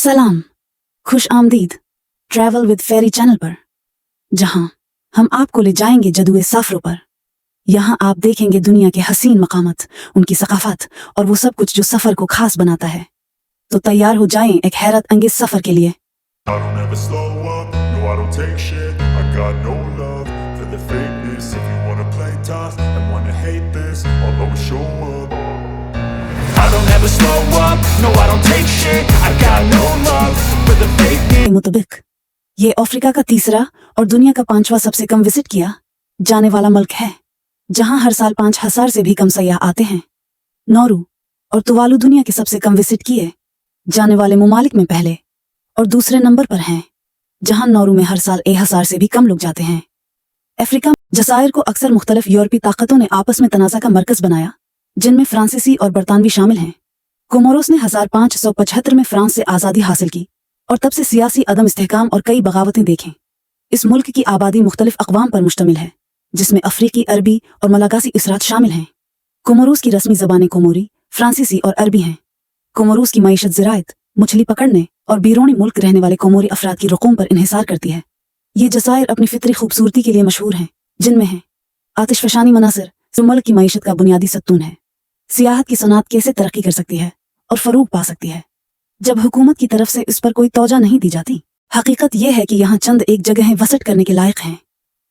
सलाम, खुश आमदीद ट्रैवल विद फेरी चैनल पर, जहां हम आपको ले जाएंगे जदुए सफरों पर। यहाँ आप देखेंगे दुनिया के हसीन मकामत, उनकी सकाफत और वो सब कुछ जो सफर को खास बनाता है। तो तैयार हो जाएं एक हैरत अंगेज सफर के लिए। I don't ever slow up, no I don't take shit. I got no love for the fakeness. If you wanna play tough and wanna hate this, I'll always show up. I don't ever slow up, no I don't take shit. I got no love for the fakeness. के मुताबिक ये Africa का तीसरा और दुनिया का 5वां सबसे कम विजिट किया जाने वाला मुल्क है, जहां हर साल 5,000 से भी कम सयाह आते हैं। नौरू और तुवालू दुनिया के सबसे कम विजिट किए जाने वाले ममालिक में पहले और दूसरे नंबर पर हैं, जहां नौरू में हर साल 1,000 से भी कम लोग जाते हैं। अफ्रीका जज़ायर को अक्सर मुख्तलिफ यूरोपीय ताकतों ने आपस में तनाज़ा का मरकज बनाया, जिनमें फ्रांसीसी और बरतानवी शामिल हैं। कोमोरोस ने 1575 में फ्रांस से आज़ादी हासिल की और तब से सियासी अदम इस्तेहकाम और कई बगावतें देखें। इस मुल्क की आबादी मुख्तलिफ अक़वाम पर मुश्तमिल है, जिसमें अफ्रीकी, अरबी और मलागासी इसरात शामिल हैं। कोमोरोस की रस्मी ज़बानें कोमोरी, फ्रांसीसी और अरबी हैं। कोमोरोस की मईशत ज़राअत, मछली पकड़ने और बीरूनी मुल्क रहने वाले कोमोरी अफराद की रुक़ूम पर इन्हिसार करती है। ये जज़ायर अपनी फितरी खूबसूरती के लिए मशहूर हैं, जिनमें हैं आतिशफ़शानी मनासिर, जो मुल्क की मईशत का बुनियादी सतून है। सियाहत की सनअत कैसे तरक्की कर सकती है और फ़रूग पा सकती है जब हुकूमत की तरफ से इस पर कोई तवज्जो नहीं दी जाती। हकीकत यह है कि यहाँ चंद एक जगहें वसट करने के लायक हैं,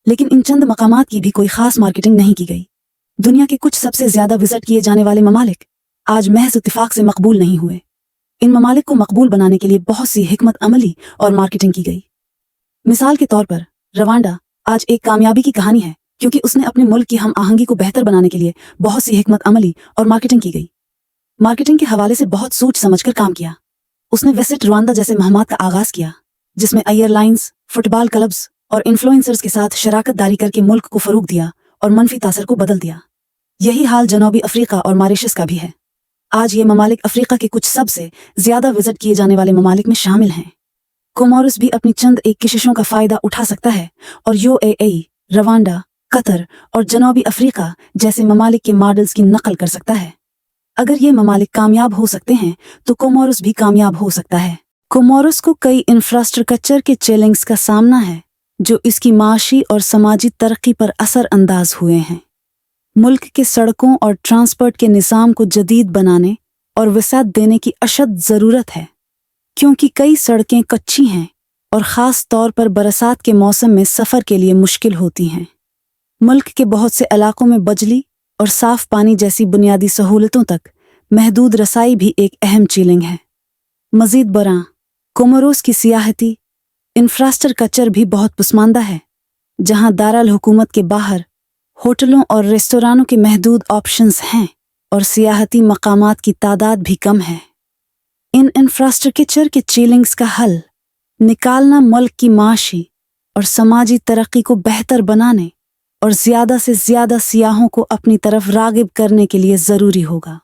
लेकिन इन चंद मकामात की भी कोई ख़ास मार्केटिंग नहीं की गई। दुनिया के कुछ सबसे ज़्यादा विजिट किए जाने वाले ममालिक आज महज इत्तिफाक से मकबूल नहीं हुए। इन ममालिक को मकबूल बनाने के लिए बहुत सी हिकमत अमली और मार्केटिंग की गई। मिसाल के तौर पर रवांडा आज एक कामयाबी की कहानी है, क्योंकि उसने अपने मुल्क की हम आहंगी को बेहतर बनाने के लिए बहुत सी हिकमत अमली और मार्केटिंग की गई। मार्केटिंग के हवाले से बहुत सोच समझकर काम किया। उसने विजिट रवांडा जैसे मुहिम्मात का आगाज किया, जिसमें एयरलाइंस, फुटबॉल क्लब्स और इन्फ्लुएंसर्स के साथ शराकत दारी करके मुल्क को फरूग दिया और मनफी तासर को बदल दिया। यही हाल जनूबी अफ्रीका और मॉरिशस का भी है। आज ये ममालिक अफ्रीका के कुछ सबसे ज्यादा विजिट किए जाने वाले ममालिक में शामिल हैं। कोमोरोस भी अपनी चंद एक किशिशों का फायदा उठा सकता है और यूएई, रवांडा, कतर और जनूबी अफ्रीका जैसे ममालिक के मॉडल्स की नकल कर सकता है। अगर ये ममालिक कामयाब हो सकते हैं तो कोमोरोस भी कामयाब हो सकता है। कोमोरोस को कई इंफ्रास्ट्रक्चर के चैलेंज का सामना है, जो इसकी माशी और समाजी तरक्की पर असर अंदाज हुए हैं। मुल्क के सड़कों और ट्रांसपोर्ट के निज़ाम को जदीद बनाने और वसात देने की अशद ज़रूरत है, क्योंकि कई सड़कें कच्ची हैं और ख़ास तौर पर बरसात के मौसम में सफ़र के लिए मुश्किल होती हैं। मुल्क के बहुत से इलाकों में बिजली और साफ़ पानी जैसी बुनियादी सहूलतों तक महदूद रसाई भी एक अहम चैलेंज है। मज़ीद बरां, कोमोरोस की सियाहती इंफ्रास्ट्रक्चर भी बहुत पसमानदा है, जहां दारुल हुकूमत के बाहर होटलों और रेस्तोरानों के महदूद ऑप्शंस हैं और सियाहती मकामात की तादाद भी कम है। इन इंफ्रास्ट्रक्चर के चैलेंज का हल निकालना मुल्क की माशी और समाजी तरक्की को बेहतर बनाने और ज़्यादा से ज़्यादा सियाहों को अपनी तरफ रागिब करने के लिए ज़रूरी होगा।